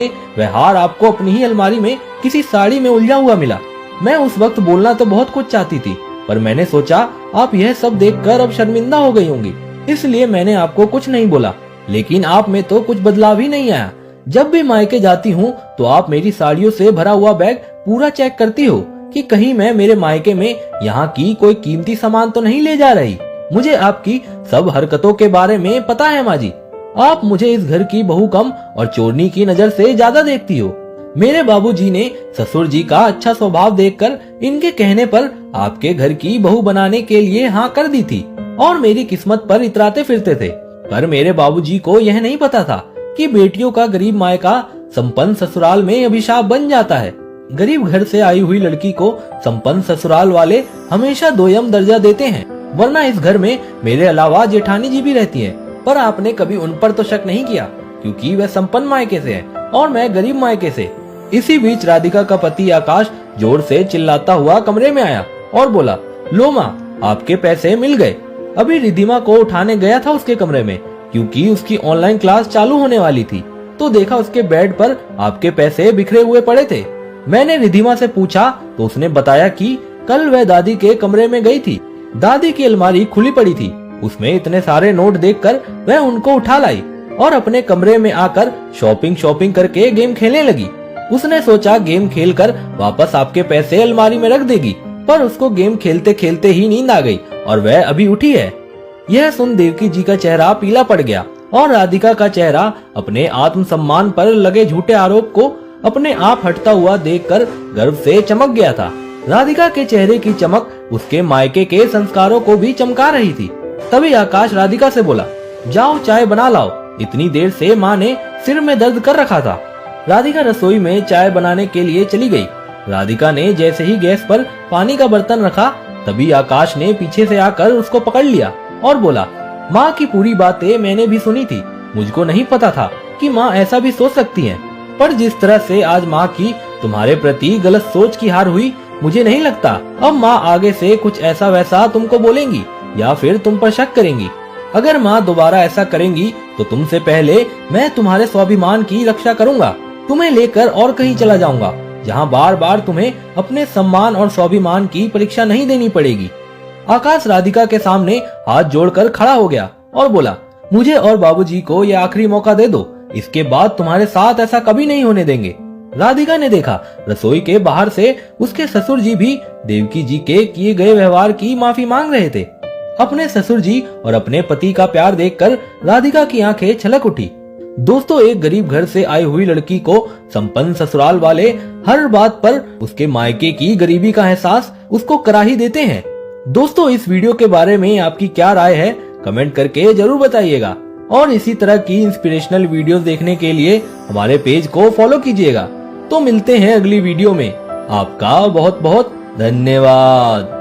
वह हार आपको अपनी ही अलमारी में किसी साड़ी में उलझा हुआ मिला। मैं उस वक्त बोलना तो बहुत कुछ चाहती थी, पर मैंने सोचा आप यह सब देखकर अब शर्मिंदा हो गई होंगी, इसलिए मैंने आपको कुछ नहीं बोला। लेकिन आप में तो कुछ बदलाव ही नहीं आया। जब भी मायके जाती हूँ तो आप मेरी साड़ियों से भरा हुआ बैग पूरा चेक करती हो कि कहीं मैं मेरे मायके में यहाँ की कोई कीमती सामान तो नहीं ले जा रही। मुझे आपकी सब हरकतों के बारे में पता है माँ जी। आप मुझे इस घर की बहू कम और चोरनी की नजर से ज्यादा देखती हो। मेरे बाबूजी ने ससुर जी का अच्छा स्वभाव देखकर इनके कहने पर आपके घर की बहू बनाने के लिए हाँ कर दी थी और मेरी किस्मत पर इतराते फिरते थे। पर मेरे बाबूजी को यह नहीं पता था कि बेटियों का गरीब मायका संपन्न ससुराल में अभिशाप बन जाता है। गरीब घर से आई हुई लड़की को संपन्न ससुराल वाले हमेशा दोयम दर्जा देते हैं, वरना इस घर में मेरे अलावा जेठानी जी भी रहती हैं। पर आपने कभी उन पर तो शक नहीं किया, क्योंकि वह संपन्न मायके से है और मैं गरीब मायके से। इसी बीच राधिका का पति आकाश जोर से चिल्लाता हुआ कमरे में आया और बोला, लो माँ, आपके पैसे मिल गए। अभी रिधिमा को उठाने गया था उसके कमरे में, क्योंकि उसकी ऑनलाइन क्लास चालू होने वाली थी, तो देखा उसके बेड पर आपके पैसे बिखरे हुए पड़े थे। मैंने रिधिमा से पूछा तो उसने बताया कि कल वह दादी के कमरे में गई थी। दादी की अलमारी खुली पड़ी थी, उसमें इतने सारे नोट देखकर वह उनको उठा लाई और अपने कमरे में आकर शॉपिंग करके गेम खेलने लगी। उसने सोचा गेम खेलकर वापस आपके पैसे अलमारी में रख देगी, पर उसको गेम खेलते खेलते ही नींद आ गई और वह अभी उठी है। यह सुन देवकी जी का चेहरा पीला पड़ गया और राधिका का चेहरा अपने आत्मसम्मान पर लगे झूठे आरोप को अपने आप हटता हुआ देखकर गर्व से चमक गया था। राधिका के चेहरे की चमक उसके मायके के संस्कारों को भी चमका रही थी। तभी आकाश राधिका से बोला, जाओ चाय बना लाओ, इतनी देर से माँ ने सिर में दर्द कर रखा था। राधिका रसोई में चाय बनाने के लिए चली गई। राधिका ने जैसे ही गैस पर पानी का बर्तन रखा, तभी आकाश ने पीछे से आकर उसको पकड़ लिया और बोला, माँ की पूरी बातें मैंने भी सुनी थी। मुझको नहीं पता था कि माँ ऐसा भी सोच सकती हैं, पर जिस तरह से आज माँ की तुम्हारे प्रति गलत सोच की हार हुई, मुझे नहीं लगता अब माँ आगे से कुछ ऐसा वैसा तुमको बोलेंगी या फिर तुम पर शक करेंगी। अगर माँ दोबारा ऐसा करेंगी तो तुमसे पहले मैं तुम्हारे स्वाभिमान की रक्षा करूंगा, तुम्हें लेकर और कहीं चला जाऊंगा जहाँ बार बार तुम्हें अपने सम्मान और स्वाभिमान की परीक्षा नहीं देनी पड़ेगी। आकाश राधिका के सामने हाथ जोड़कर खड़ा हो गया और बोला, मुझे और बाबूजी को ये आखिरी मौका दे दो, इसके बाद तुम्हारे साथ ऐसा कभी नहीं होने देंगे। राधिका ने देखा रसोई के बाहर से उसके ससुर जी भी देवकी जी के किए गए व्यवहार की माफी मांग रहे थे। अपने ससुर जी और अपने पति का प्यार देखकर राधिका की आंखें छलक उठी। दोस्तों, एक गरीब घर से आई हुई लड़की को संपन्न ससुराल वाले हर बात पर उसके मायके की गरीबी का एहसास उसको करा ही देते हैं। दोस्तों, इस वीडियो के बारे में आपकी क्या राय है, कमेंट करके जरूर बताइएगा और इसी तरह की इंस्पिरेशनल वीडियोस देखने के लिए हमारे पेज को फॉलो कीजिएगा। तो मिलते हैं अगली वीडियो में। आपका बहुत बहुत धन्यवाद।